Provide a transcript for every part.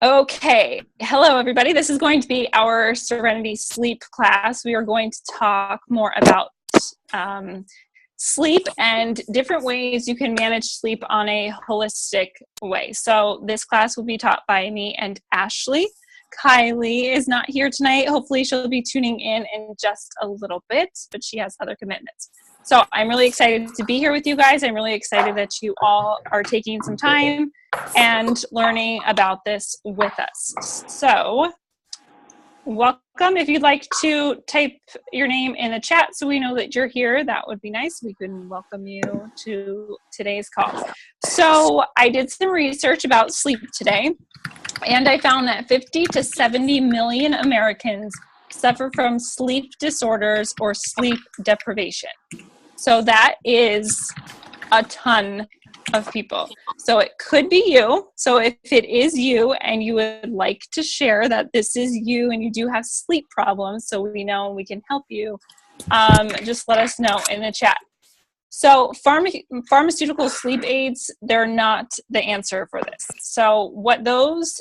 Okay, hello everybody. This is going to be our Serenity Sleep class. We are going to talk more about sleep and different ways you can manage sleep on a holistic way. So this class will be taught by me and Ashley. Kylie is not here tonight. Hopefully she'll be tuning in just a little bit, but she has other commitments. So I'm really excited to be here with you guys. I'm really excited that you all are taking some time and learning about this with us. So welcome. If you'd like to type your name in the chat so we know that you're here, that would be nice. We can welcome you to today's call. So I did some research about sleep today, and I found that 50 to 70 million Americans suffer from sleep disorders or sleep deprivation. So that is a ton of people. So it could be you. So if it is you and you would like to share that this is you and you do have sleep problems, so we know we can help you, just let us know in the chat. So pharmaceutical sleep aids, they're not the answer for this. So what those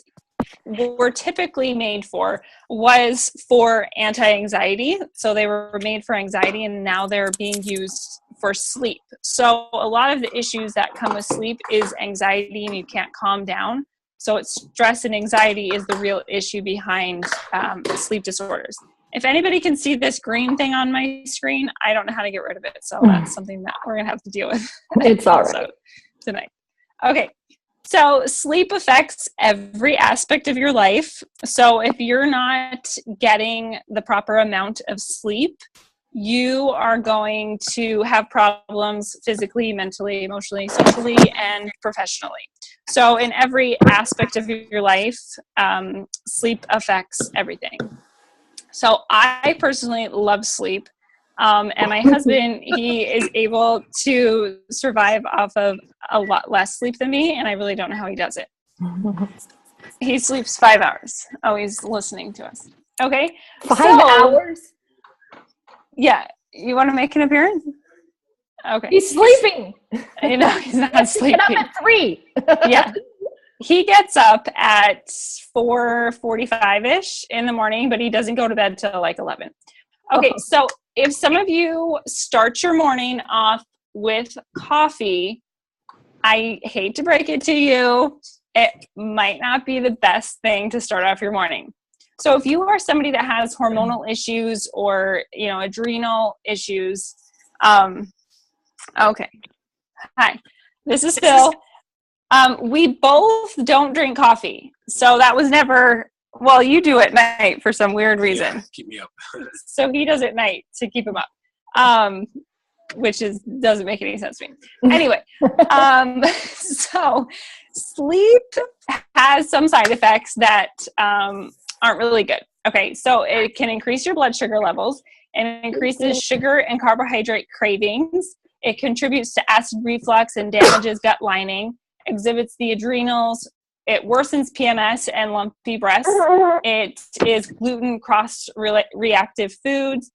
were typically made for was for anti-anxiety. So they were made for anxiety, and now they're being used for sleep. So a lot of the issues that come with sleep is anxiety, and you can't calm down. So it's stress and anxiety is the real issue behind sleep disorders. If anybody can see this green thing on my screen, I don't know how to get rid of it. So that's something that we're going to have to deal with. It's all right. Tonight. Okay. So sleep affects every aspect of your life. So if you're not getting the proper amount of sleep, you are going to have problems physically, mentally, emotionally, socially, and professionally. So in every aspect of your life, sleep affects everything. So I personally love sleep. And my husband, he is able to survive off of a lot less sleep than me, and I really don't know how he does it. He sleeps 5 hours. Oh, he's listening to us. Okay. 5 hours? Yeah. You want to make an appearance? Okay. He's sleeping. You know, he's not sleeping. Get up at 3. Yeah. He gets up at 4:45-ish in the morning, but he doesn't go to bed till like 11. Okay, so if some of you start your morning off with coffee, I hate to break it to you, it might not be the best thing to start off your morning. So if you are somebody that has hormonal issues or, adrenal issues, okay. Hi, this is Phil. We both don't drink coffee. So that was never, well, you do at night for some weird reason. Yeah, keep me up. So he does at night to keep him up, which doesn't make any sense to me. Anyway, so sleep has some side effects that aren't really good. Okay, so it can increase your blood sugar levels, and it increases sugar and carbohydrate cravings. It contributes to acid reflux and damages gut lining, exhibits the adrenals. It worsens PMS and lumpy breasts. It is gluten cross-reactive foods.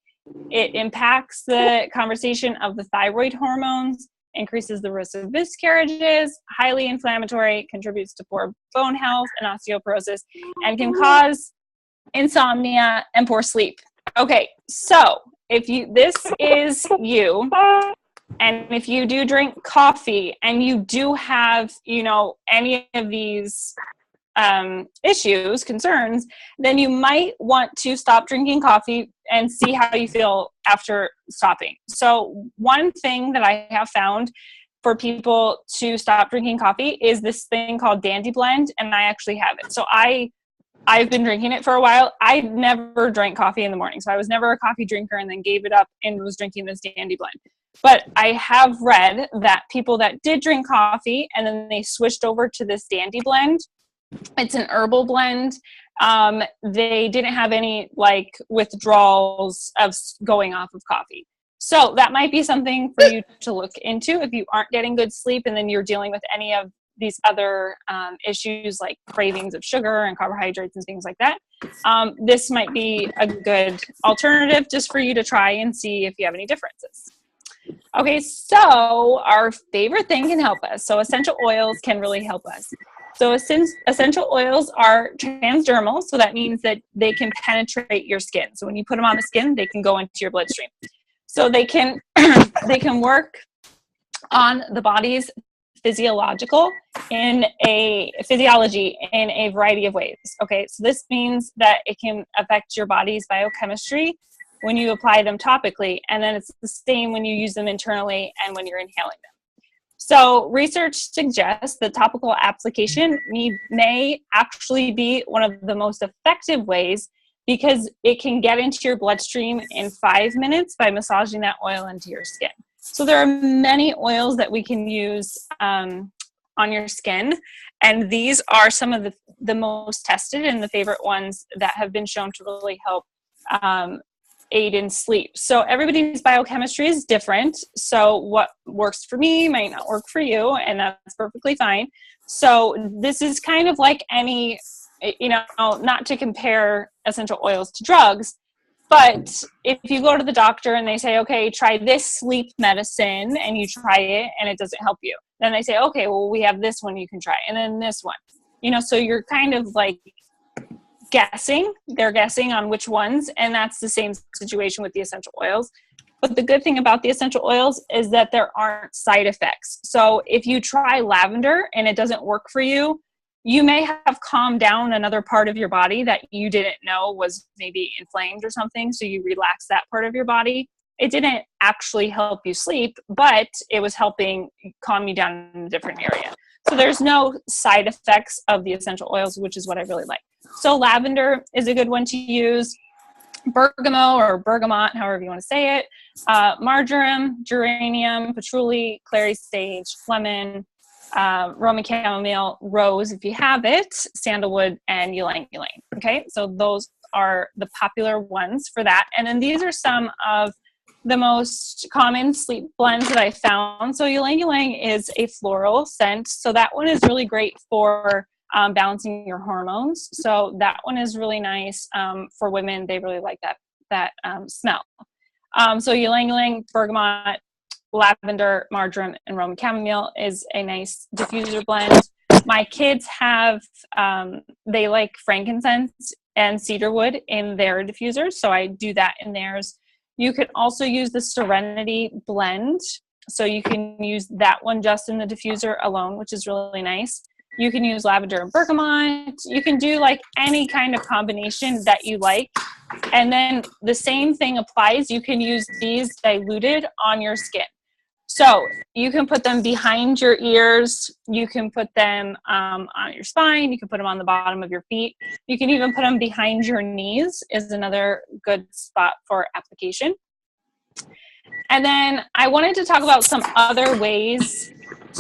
It impacts the conversation of the thyroid hormones, increases the risk of miscarriages, highly inflammatory, contributes to poor bone health and osteoporosis, and can cause insomnia and poor sleep. Okay, so if this is you, and if you do drink coffee and you do have, any of these issues, concerns, then you might want to stop drinking coffee and see how you feel after stopping. So one thing that I have found for people to stop drinking coffee is this thing called Dandy Blend, and I actually have it. So I've been drinking it for a while. I never drank coffee in the morning, so I was never a coffee drinker and then gave it up and was drinking this Dandy Blend. But I have read that people that did drink coffee and then they switched over to this Dandy Blend, it's an herbal blend. They didn't have any withdrawals of going off of coffee. So that might be something for you to look into if you aren't getting good sleep and then you're dealing with any of these other issues like cravings of sugar and carbohydrates and things like that. This might be a good alternative just for you to try and see if you have any differences. Okay, so our favorite thing can help us. So essential oils can really help us. So essential oils are transdermal, so that means that they can penetrate your skin. So when you put them on the skin, they can go into your bloodstream. So they can they can work on the body's physiology in a variety of ways. Okay, so this means that it can affect your body's biochemistry when you apply them topically, and then it's the same when you use them internally and when you're inhaling them. So research suggests that topical application may actually be one of the most effective ways, because it can get into your bloodstream in 5 minutes by massaging that oil into your skin. So there are many oils that we can use on your skin, and these are some of the most tested and the favorite ones that have been shown to really help aid in sleep. So everybody's biochemistry is different. So what works for me might not work for you, and that's perfectly fine. So this is kind of like any, not to compare essential oils to drugs, but if you go to the doctor and they say, okay, try this sleep medicine, and you try it and it doesn't help you, then they say, okay, well, we have this one you can try, and then this one, so you're kind of like guessing. They're guessing on which ones, and that's the same situation with the essential oils. But the good thing about the essential oils is that there aren't side effects. So if you try lavender and it doesn't work for you, you may have calmed down another part of your body that you didn't know was maybe inflamed or something. So you relax that part of your body. It didn't actually help you sleep, but it was helping calm you down in a different area. So there's no side effects of the essential oils, which is what I really like. So lavender is a good one to use. Bergamot or bergamot, however you want to say it. Marjoram, geranium, patchouli, clary sage, lemon, Roman chamomile, rose if you have it, sandalwood, and ylang ylang. Okay, so those are the popular ones for that. And then these are some of the most common sleep blends that I found. So ylang ylang is a floral scent. So that one is really great for balancing your hormones. So that one is really nice for women. They really like that smell. So ylang ylang, bergamot, lavender, marjoram, and Roman chamomile is a nice diffuser blend. My kids have, they like frankincense and cedarwood in their diffusers, so I do that in theirs. You can also use the Serenity blend, so you can use that one just in the diffuser alone, which is really nice. You can use lavender and bergamot. You can do like any kind of combination that you like. And then the same thing applies. You can use these diluted on your skin. So you can put them behind your ears. You can put them on your spine. You can put them on the bottom of your feet. You can even put them behind your knees is another good spot for application. And then I wanted to talk about some other ways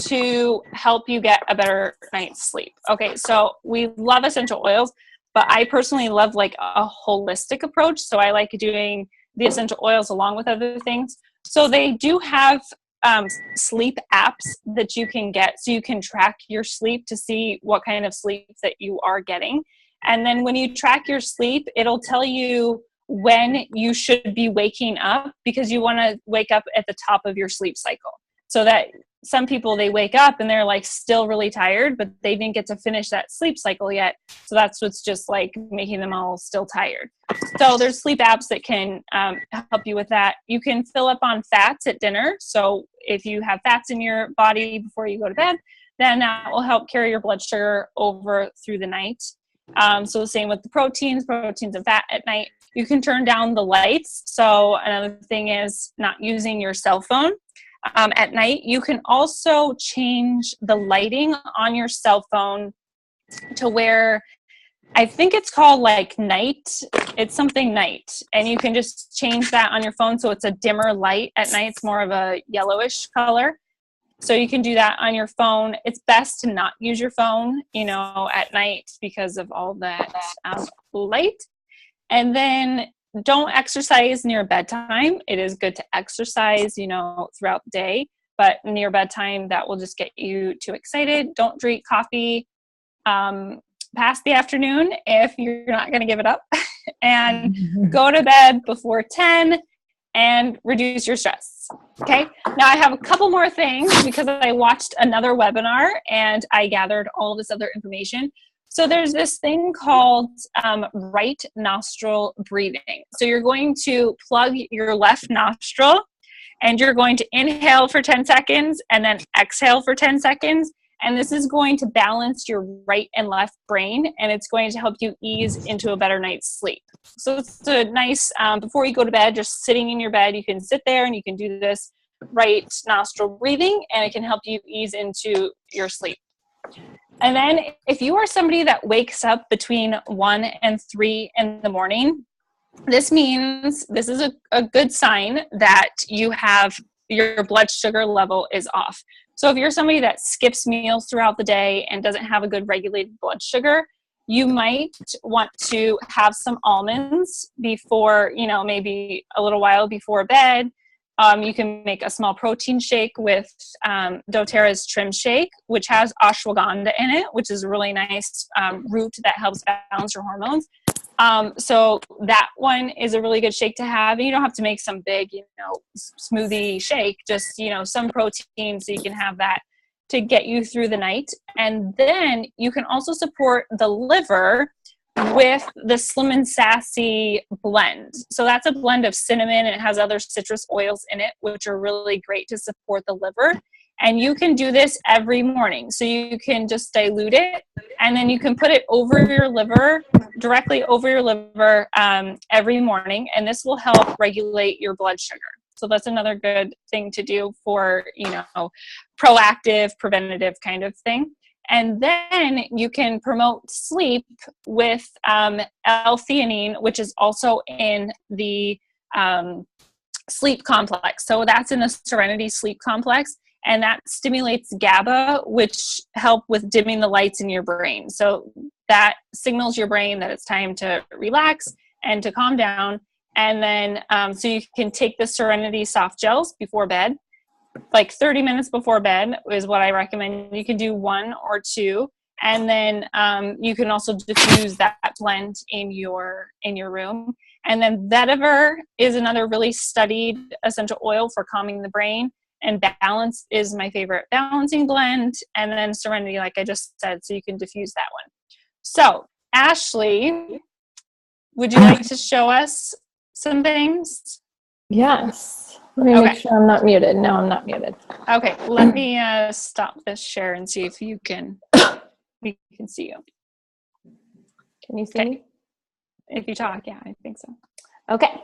to help you get a better night's sleep. Okay, so we love essential oils, but I personally love like a holistic approach. So I like doing the essential oils along with other things. So they do have sleep apps that you can get, so you can track your sleep to see what kind of sleep that you are getting. And then when you track your sleep, it'll tell you when you should be waking up, because you want to wake up at the top of your sleep cycle. So that some people, they wake up and they're like still really tired, but they didn't get to finish that sleep cycle yet. So that's what's just like making them all still tired. So there's sleep apps that can help you with that. You can fill up on fats at dinner. So if you have fats in your body before you go to bed, then that will help carry your blood sugar over through the night. So the same with the proteins and fat at night. You can turn down the lights. So another thing is not using your cell phone at night. You can also change the lighting on your cell phone to where, I think it's called like night. It's something night. And you can just change that on your phone so it's a dimmer light. At night, it's more of a yellowish color. So you can do that on your phone. It's best to not use your phone, at night because of all that light. And then don't exercise near bedtime. It is good to exercise, throughout the day, but near bedtime, that will just get you too excited. Don't drink coffee past the afternoon if you're not going to give it up. And go to bed before 10 and reduce your stress. Okay. Now I have a couple more things because I watched another webinar and I gathered all this other information. So there's this thing called right nostril breathing. So you're going to plug your left nostril and you're going to inhale for 10 seconds and then exhale for 10 seconds. And this is going to balance your right and left brain, and it's going to help you ease into a better night's sleep. So it's a nice, before you go to bed, just sitting in your bed, you can sit there and you can do this right nostril breathing, and it can help you ease into your sleep. And then if you are somebody that wakes up between 1 and 3 in the morning, this means this is a good sign that you have your blood sugar level is off. So if you're somebody that skips meals throughout the day and doesn't have a good regulated blood sugar, you might want to have some almonds before, maybe a little while before bed. You can make a small protein shake with doTERRA's Trim Shake, which has ashwagandha in it, which is a really nice root that helps balance your hormones. So that one is a really good shake to have. And you don't have to make some big, smoothie shake, just, some protein so you can have that to get you through the night. And then you can also support the liver with the Slim and Sassy blend. So that's a blend of cinnamon, and it has other citrus oils in it, which are really great to support the liver. And you can do this every morning. So you can just dilute it, and then you can put it over your liver, directly over your liver every morning. And this will help regulate your blood sugar. So that's another good thing to do for, proactive, preventative kind of thing. And then you can promote sleep with L-theanine, which is also in the sleep complex. So that's in the Serenity Sleep Complex. And that stimulates GABA, which help with dimming the lights in your brain. So that signals your brain that it's time to relax and to calm down. And then, so you can take the Serenity soft gels before bed, like 30 minutes before bed is what I recommend. You can do 1 or 2. And then you can also diffuse that blend in your room. And then vetiver is another really studied essential oil for calming the brain. And Balance is my favorite balancing blend. And then Serenity, like I just said, so you can diffuse that one. So, Ashley, would you like to show us some things? Yes. Let me make sure I'm not muted. No, I'm not muted. Okay, let me stop this share and see if we can see you. Can you see me? If you talk, yeah, I think so. Okay.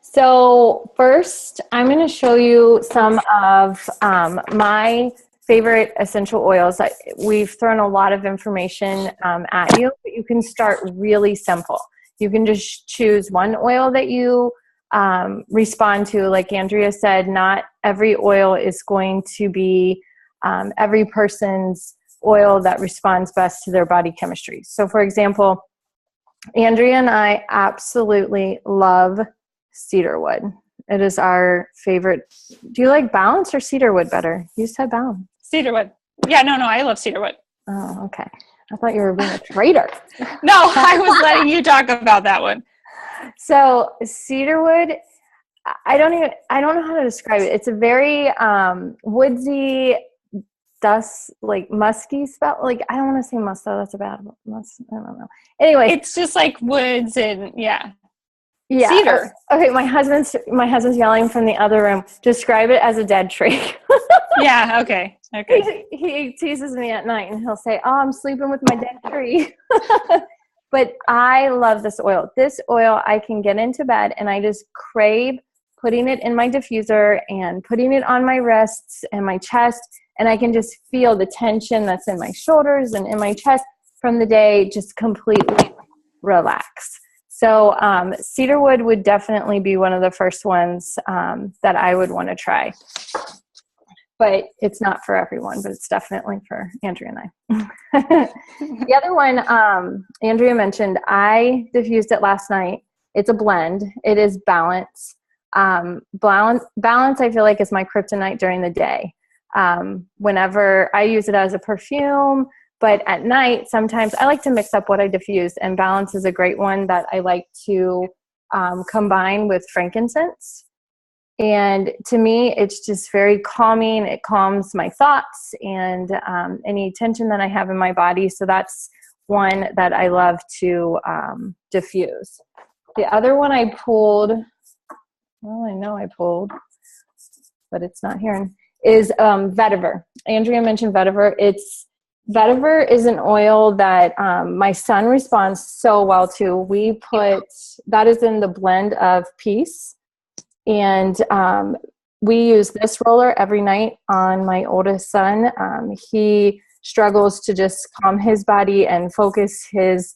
So first, I'm going to show you some of my favorite essential oils. We've thrown a lot of information at you, but you can start really simple. You can just choose one oil that you respond to. Like Andrea said, not every oil is going to be every person's oil that responds best to their body chemistry. So for example, Andrea and I absolutely love cedarwood. It is our favorite. Do you like Balance or cedarwood better? You said Balance. Cedarwood. Yeah, no, I love cedarwood. Oh, okay. I thought you were being a traitor. No, I was letting you talk about that one. So cedarwood, I don't know how to describe it. It's a very woodsy, dust, like musky smell. Like, I don't want to say musk though. That's a bad musk. I don't know. Anyway, it's just like woods and yeah. Cedar. Okay, my husband's yelling from the other room. Describe it as a dead tree. Yeah. Okay. He teases me at night and he'll say, "Oh, I'm sleeping with my dead tree." But I love this oil. This oil, I can get into bed and I just crave putting it in my diffuser and putting it on my wrists and my chest, and I can just feel the tension that's in my shoulders and in my chest from the day just completely relax. So cedarwood would definitely be one of the first ones that I would want to try. But it's not for everyone, but it's definitely for Andrea and I. The other one Andrea mentioned, I diffused it last night. It's a blend. It is Balance. Balance, I feel like, is my kryptonite during the day. Whenever I use it as a perfume, but at night, sometimes I like to mix up what I diffuse, and Balance is a great one that I like to combine with frankincense. And to me, it's just very calming. It calms my thoughts and any tension that I have in my body. So that's one that I love to diffuse. The other one I pulled, well, I know I pulled, but it's not here, is vetiver. Andrea mentioned vetiver. Vetiver is an oil that my son responds so well to. We put, that is in the blend of peace. And we use this roller every night on my oldest son. He struggles to just calm his body and focus his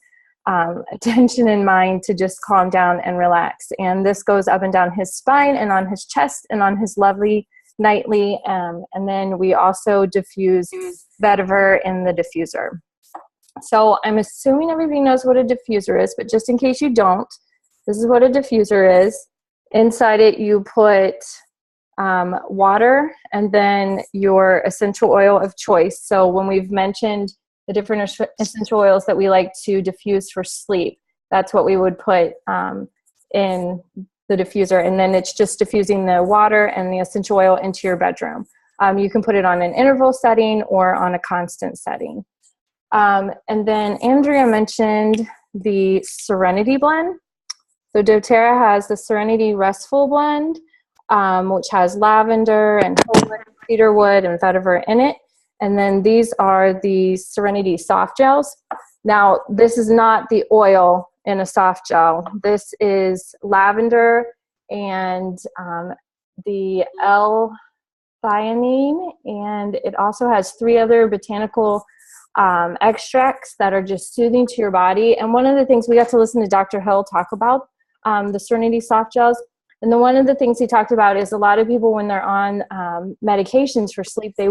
attention and mind to just calm down and relax. And this goes up and down his spine and on his chest and on his lovely nightly. And then we also diffuse vetiver in the diffuser. So I'm assuming everybody knows what a diffuser is, but just in case you don't, this is what a diffuser is. Inside it, you put water and then your essential oil of choice. So when we've mentioned the different essential oils that we like to diffuse for sleep, that's what we would put in the diffuser. And then it's just diffusing the water and the essential oil into your bedroom. You can put it on an interval setting or on a constant setting. And then Andrea mentioned the Serenity blend. So doTERRA has the Serenity Restful blend, which has lavender and cedarwood and vetiver in it. And then these are the Serenity soft gels. Now, this is not the oil in a soft gel. This is lavender and the L-theanine, and it also has 3 other botanical extracts that are just soothing to your body. And one of the things we got to listen to Dr. Hill talk about, the Serenity soft gels. And then one of the things he talked about is a lot of people, when they're on medications for sleep, they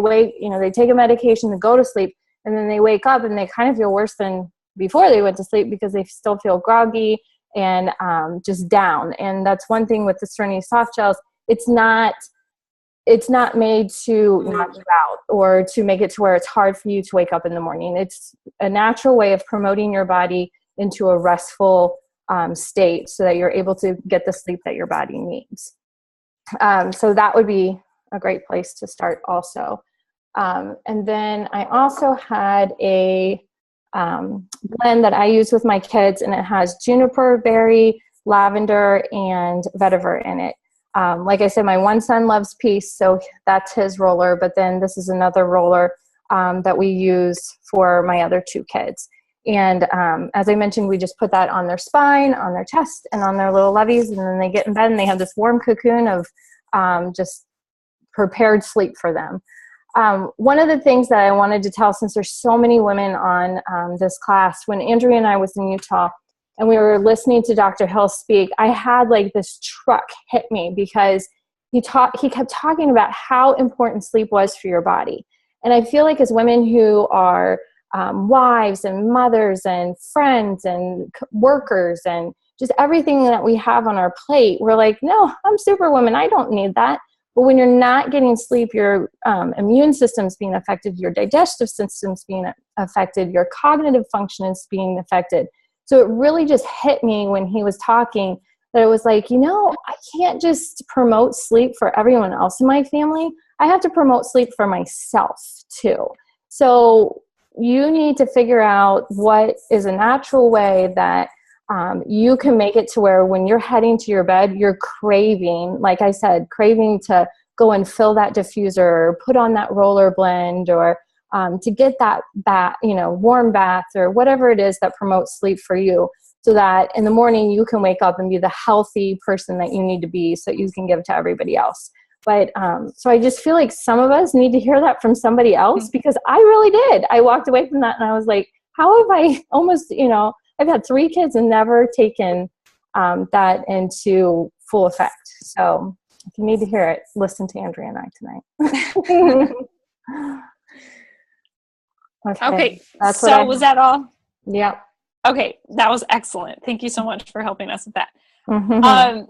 take a medication to go to sleep, and then they wake up and they kind of feel worse than before they went to sleep because they still feel groggy and just down. And that's one thing with the Serenity soft gels. It's not made to knock you out or to make it to where it's hard for you to wake up in the morning. It's a natural way of promoting your body into a restful state so that you're able to get the sleep that your body needs. So that would be a great place to start also. And then I also had a blend that I use with my kids, and it has juniper berry, lavender, and vetiver in it. Like I said, my one son loves peace, so that's his roller, but then this is another roller that we use for my other 2 kids. And as I mentioned, we just put that on their spine, on their chest, and on their little levies, and then they get in bed and they have this warm cocoon of just prepared sleep for them. One of the things that I wanted to tell, since there's so many women on this class, when Andrea and I was in Utah and we were listening to Dr. Hill speak, I had like this truck hit me because he kept talking about how important sleep was for your body. And I feel like as women who are wives and mothers and friends and workers and just everything that we have on our plate, we're like, no, I'm superwoman, I don't need that. But when you're not getting sleep, your immune system's being affected, your digestive system's being affected, your cognitive function is being affected. So it really just hit me when he was talking that it was like, I can't just promote sleep for everyone else in my family. I have to promote sleep for myself too. So you need to figure out what is a natural way that you can make it to where when you're heading to your bed, you're craving, like I said, craving to go and fill that diffuser or put on that roller blend or to get that warm bath or whatever it is that promotes sleep for you, so that in the morning you can wake up and be the healthy person that you need to be so you can give to everybody else. But so I just feel like some of us need to hear that from somebody else, because I really did. I walked away from that and I was like, how have I almost, I've had 3 kids and never taken that into full effect. So if you need to hear it, listen to Andrea and I tonight. Okay. So was that all? Yep. Okay. That was excellent. Thank you so much for helping us with that. Mm-hmm.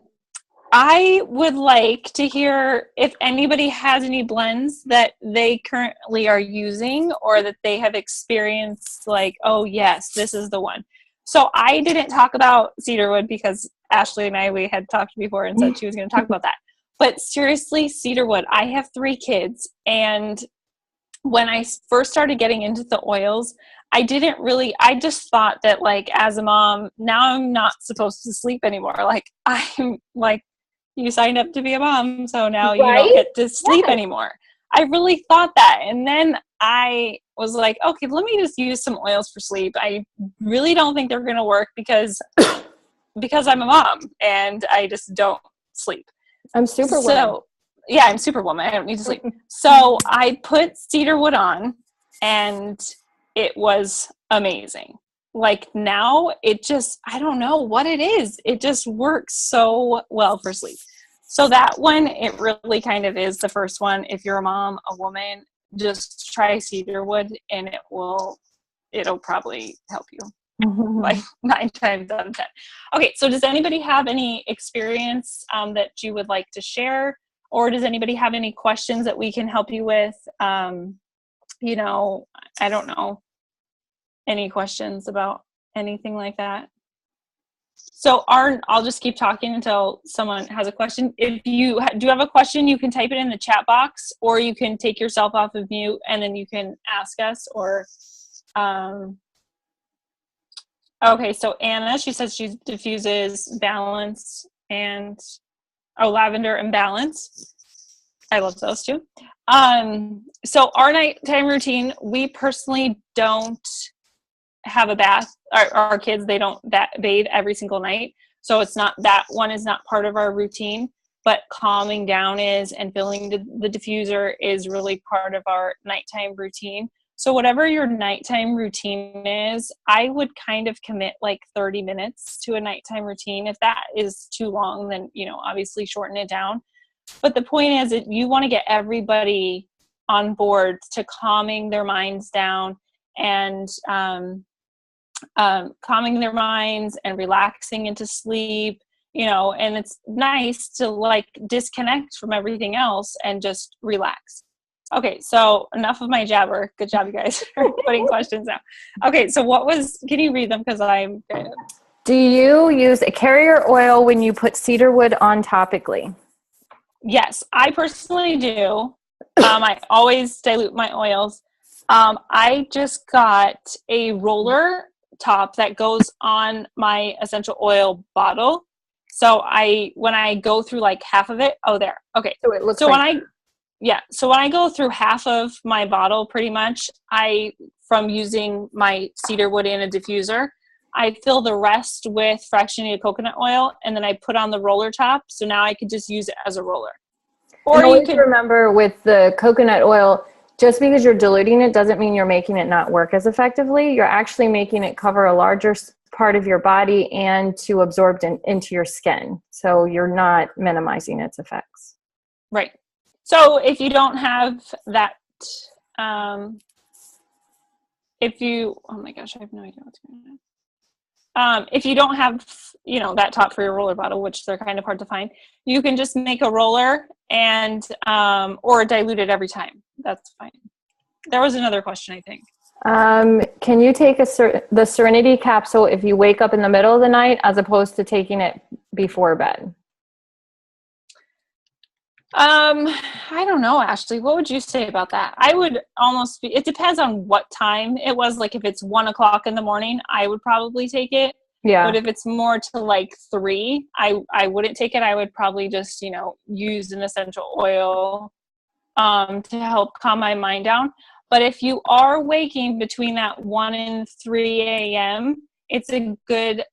I would like to hear if anybody has any blends that they currently are using or that they have experienced like, oh yes, this is the one. So I didn't talk about cedarwood because Ashley and we had talked before and said she was going to talk about that. But seriously, cedarwood, I have 3 kids, and when I first started getting into the oils, I just thought that, like, as a mom, now I'm not supposed to sleep anymore. Like, I'm like, you signed up to be a mom, so now you don't get to sleep anymore. I really thought that. And then I was like, okay, let me just use some oils for sleep. I really don't think they're going to work because I'm a mom and I just don't sleep. I'm superwoman. Yeah, I'm superwoman. I don't need to sleep. So I put cedarwood on, and it was amazing. Like, now it just, I don't know what it is. It just works so well for sleep. So that one, it really kind of is the first one. If you're a mom, a woman, just try cedarwood, and it'll probably help you. Like 9 times out of 10. Okay, so does anybody have any experience that you would like to share? Or does anybody have any questions that we can help you with? You know, I don't know. Any questions about anything like that? So I'll just keep talking until someone has a question. If you do have a question, you can type it in the chat box, or you can take yourself off of mute and then you can ask us. Or, okay, so Anna, she says she diffuses balance and lavender and balance. I love those too. So our nighttime routine, we personally don't have a bath. Our kids, they don't bathe every single night. So that one is not part of our routine, but calming down is, and filling the diffuser is really part of our nighttime routine. So whatever your nighttime routine is, I would kind of commit like 30 minutes to a nighttime routine. If that is too long, then, obviously shorten it down. But the point is that you want to get everybody on board to calming their minds down and calming their minds and relaxing into sleep, and it's nice to like disconnect from everything else and just relax. Okay, so enough of my jabber. Good job, you guys, for putting questions out. Okay, so can you read them? Because I'm good. Do you use a carrier oil when you put cedarwood on topically? Yes, I personally do. I always dilute my oils. I just got a roller top that goes on my essential oil bottle. So when I go through like half of it, there. Okay. So it looks so when I go through half of my bottle, pretty much, from using my cedarwood in a diffuser, I fill the rest with fractionated coconut oil, and then I put on the roller top. So now I could just use it as a roller. Or you can remember with the coconut oil, just because you're diluting it doesn't mean you're making it not work as effectively. You're actually making it cover a larger part of your body and to absorb into your skin. So you're not minimizing its effects. Right. So if you don't have that, oh my gosh, I have no idea what's going on. If you don't have, that top for your roller bottle, which they're kind of hard to find, you can just make a roller and, or dilute it every time. That's fine. There was another question, I think. Can you take the Serenity capsule if you wake up in the middle of the night as opposed to taking it before bed? I don't know, Ashley. What would you say about that? I would almost it depends on what time it was. Like if it's 1 o'clock in the morning, I would probably take it. Yeah. But if it's more to like 3, I wouldn't take it. I would probably just, use an essential oil, to help calm my mind down. But if you are waking between that 1 and 3 a.m., it's a good,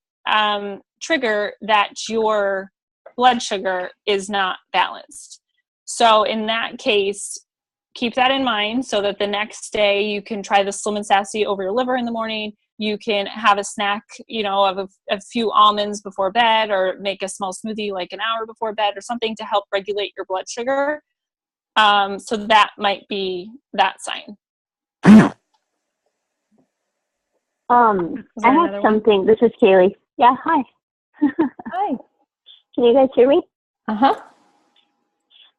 trigger that your blood sugar is not balanced. So in that case, keep that in mind so that the next day you can try the Slim and Sassy over your liver in the morning. You can have a snack, of a few almonds before bed, or make a small smoothie like an hour before bed or something to help regulate your blood sugar. So that might be that sign. I have something. One? This is Kaylee. Yeah, hi. Hi. Can you guys hear me? Uh-huh.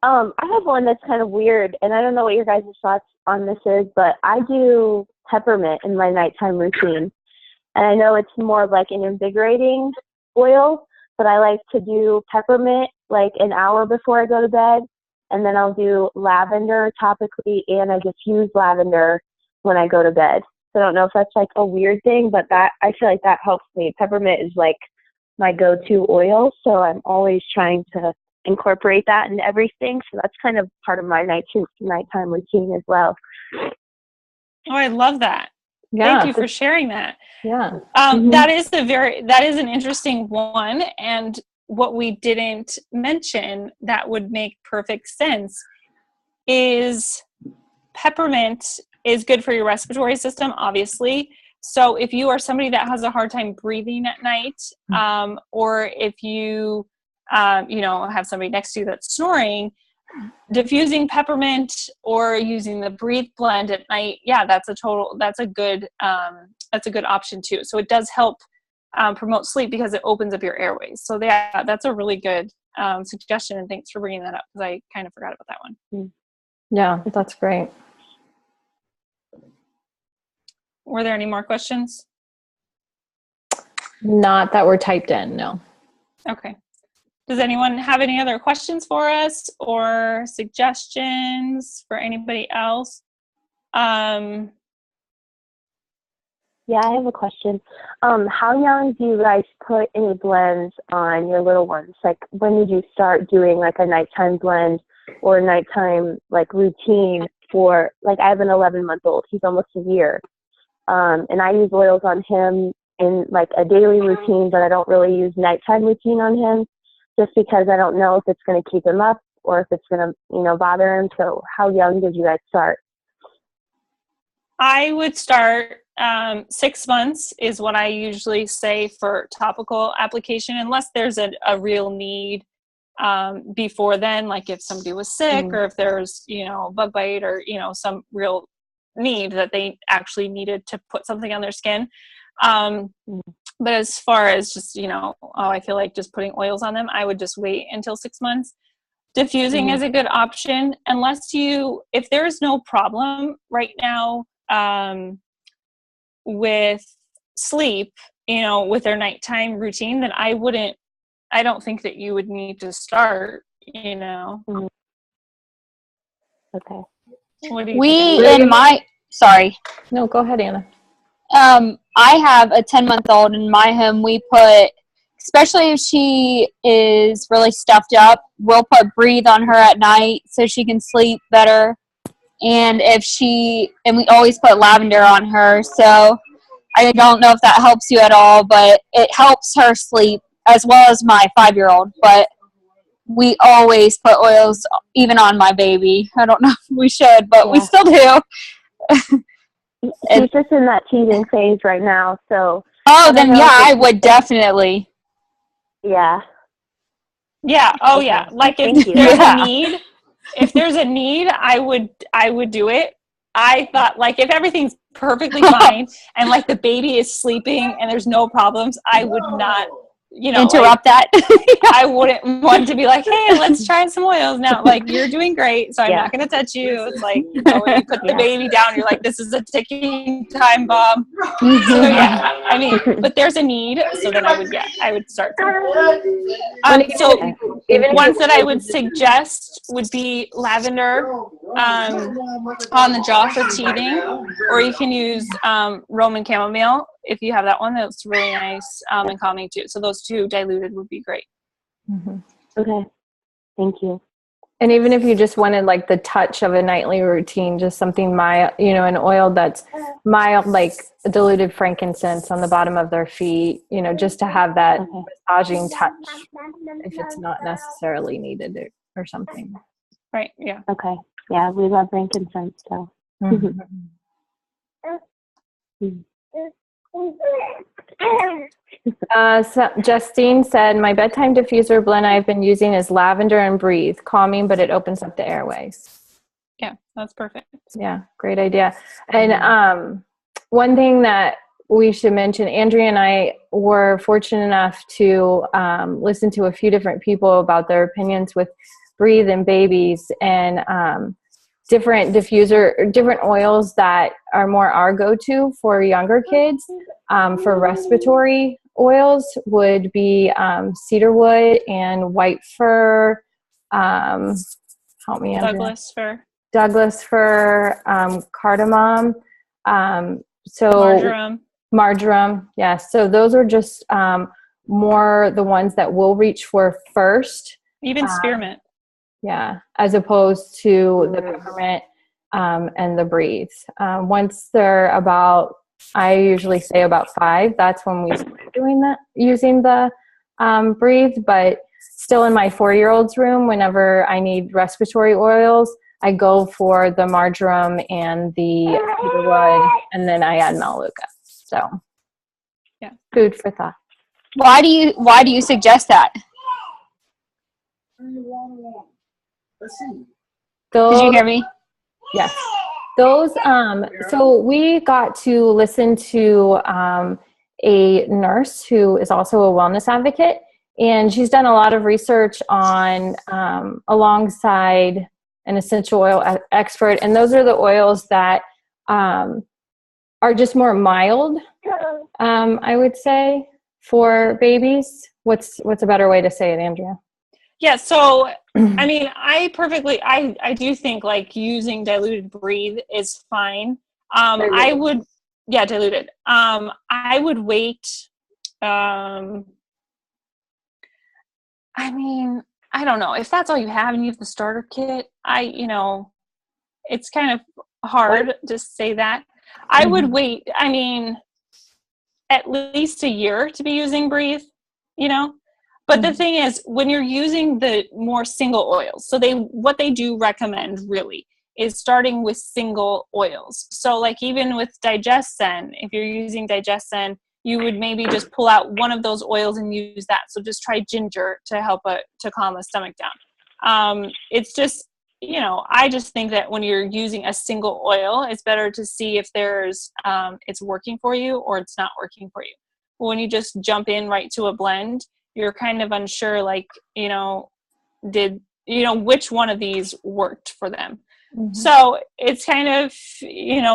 I have one that's kind of weird, and I don't know what your guys' thoughts on this is, but I do peppermint in my nighttime routine. And I know it's more of like an invigorating oil, but I like to do peppermint like an hour before I go to bed, and then I'll do lavender topically, and I diffuse lavender when I go to bed. So I don't know if that's like a weird thing, but that I feel like that helps me. Peppermint is like my go-to oil, so I'm always trying to incorporate that in everything. So that's kind of part of my nighttime routine as well. Oh, I love that. Yeah. Thank you for sharing that. Yeah. That is an interesting one. And what we didn't mention that would make perfect sense is peppermint is good for your respiratory system, obviously. So if you are somebody that has a hard time breathing at night, or if you, have somebody next to you that's snoring, diffusing peppermint or using the breathe blend at night, that's a good option too. So it does help promote sleep because it opens up your airways. So that's a really good suggestion, and thanks for bringing that up because I kind of forgot about that one. Yeah, that's great. Were there any more questions? Not that were typed in, no. Okay. Does anyone have any other questions for us or suggestions for anybody else? Yeah, I have a question. How young do you guys put any blends on your little ones? Like, when did you start doing like a nighttime blend or a nighttime like routine for, like, I have an 11-month-old. He's almost a year. And I use oils on him in like a daily routine, but I don't really use nighttime routine on him just because I don't know if it's going to keep him up or if it's going to, bother him. So how young did you guys start? I would start 6 months is what I usually say for topical application, unless there's a real need before then, like if somebody was sick or if there's, a bug bite or, some real need that they actually needed to put something on their skin. But as far as just, I feel like just putting oils on them, I would just wait until 6 months. Diffusing is a good option if there's no problem right now with sleep, with their nighttime routine, then I don't think that you would need to start, Okay. What do you Sorry. No, go ahead, Anna. I have a 10-month-old in my home. We put, especially if she is really stuffed up, we'll put breathe on her at night so she can sleep better. And we always put lavender on her. So I don't know if that helps you at all, but it helps her sleep as well as my 5-year-old. But we always put oils even on my baby. I don't know if we should, but we still do. He's just in that teething phase right now, so. I would definitely. Yeah. Yeah. Oh, Okay. yeah. Like if there's a need, I would do it. I thought, like, if everything's perfectly fine and like the baby is sleeping and there's no problems, I would not, interrupt that. I wouldn't want to be like, hey, let's try some oils now. Like, you're doing great, so I'm not going to touch you. It's like, when you put the baby down, you're like, this is a ticking time bomb. So but there's a need, so then I would start. So ones that I would suggest would be lavender on the jaw for teething, or you can use Roman chamomile if you have that one. That's really nice and calming too. So those two diluted would be great. Okay. Thank you. And even if you just wanted like the touch of a nightly routine, just something mild, an oil that's mild, like diluted frankincense on the bottom of their feet, just to have that massaging touch if it's not necessarily needed or something. Right. Yeah. Okay. Yeah, we love frankincense, so. So Justine said, my bedtime diffuser blend I've been using is lavender and breathe, calming, but it opens up the airways. Yeah, that's perfect. Yeah, great idea. And one thing that we should mention, Andrea and I were fortunate enough to listen to a few different people about their opinions with breathe and babies, and different oils that are more our go-to for younger kids for respiratory oils would be cedarwood and white fir. Help me, Andrea. Douglas fir, cardamom. Marjoram. Yes. So those are just more the ones that we'll reach for first. Even spearmint. Yeah, as opposed to the peppermint and the breathe. Once they're about, I usually say about 5. That's when we start doing that, using the breathe. But still, in my 4-year-old's room, whenever I need respiratory oils, I go for the marjoram and the cedarwood, and then I add melaleuca. So, yeah, food for thought. Why do you suggest that? Did you hear me? Yes. Those, so we got to listen to a nurse who is also a wellness advocate, and she's done a lot of research on alongside an essential oil expert, and those are the oils that are just more mild, I would say, for babies. What's a better way to say it, Andrea? Yeah, so I mean, I do think like using diluted breathe is fine. I would, diluted. I would wait. I mean, I don't know if that's all you have and you have the starter kit. It's kind of hard to say that. I would wait. I mean, at least a year to be using breathe, But the thing is, when you're using the more single oils, so what they do recommend really is starting with single oils. So like even with DigestZen, if you're using DigestZen, you would maybe just pull out one of those oils and use that. So just try ginger to help to calm the stomach down. It's just, I just think that when you're using a single oil, it's better to see if it's working for you or it's not working for you. When you just jump in right to a blend, you're kind of unsure, like, which one of these worked for them. Mm-hmm. So it's kind of,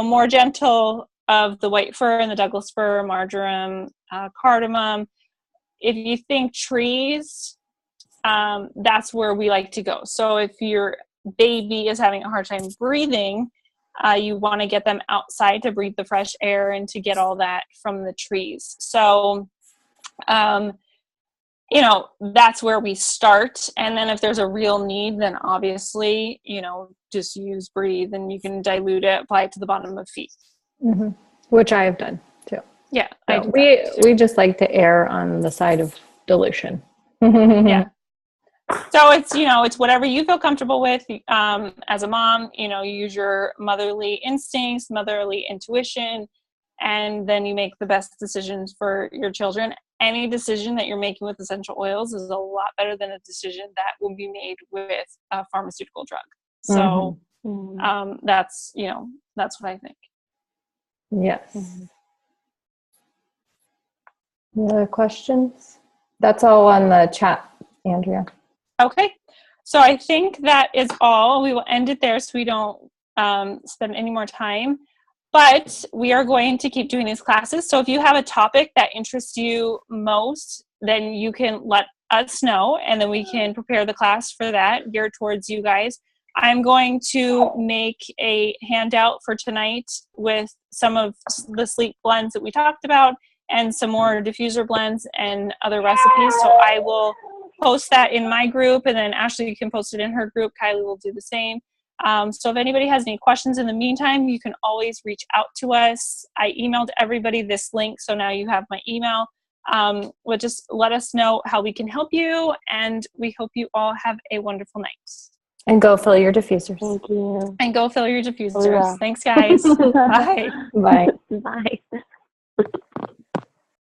more gentle of the white fir and the Douglas fir, marjoram, cardamom. If you think trees, that's where we like to go. So if your baby is having a hard time breathing, you want to get them outside to breathe the fresh air and to get all that from the trees. So, that's where we start. And then if there's a real need, then obviously, just use breathe and you can dilute it, apply it to the bottom of feet. Mm-hmm. Which I have done too. Yeah. So we just like to err on the side of dilution. Yeah. So it's, it's whatever you feel comfortable with. As a mom, you use your motherly instincts, motherly intuition, and then you make the best decisions for your children. Any decision that you're making with essential oils is a lot better than a decision that will be made with a pharmaceutical drug. So that's what I think. Yes. Mm-hmm. Any other questions? That's all on the chat, Andrea. Okay. So I think that is all. We will end it there so we don't spend any more time. But we are going to keep doing these classes. So if you have a topic that interests you most, then you can let us know, and then we can prepare the class for that, geared towards you guys. I'm going to make a handout for tonight with some of the sleep blends that we talked about and some more diffuser blends and other recipes. So I will post that in my group, and then Ashley can post it in her group. Kylie will do the same. So if anybody has any questions in the meantime, you can always reach out to us. I emailed everybody this link, so now you have my email. But just let us know how we can help you, and we hope you all have a wonderful night. And go fill your diffusers. Thank you. And go fill your diffusers. Yeah. Thanks, guys. Bye. Bye. Bye.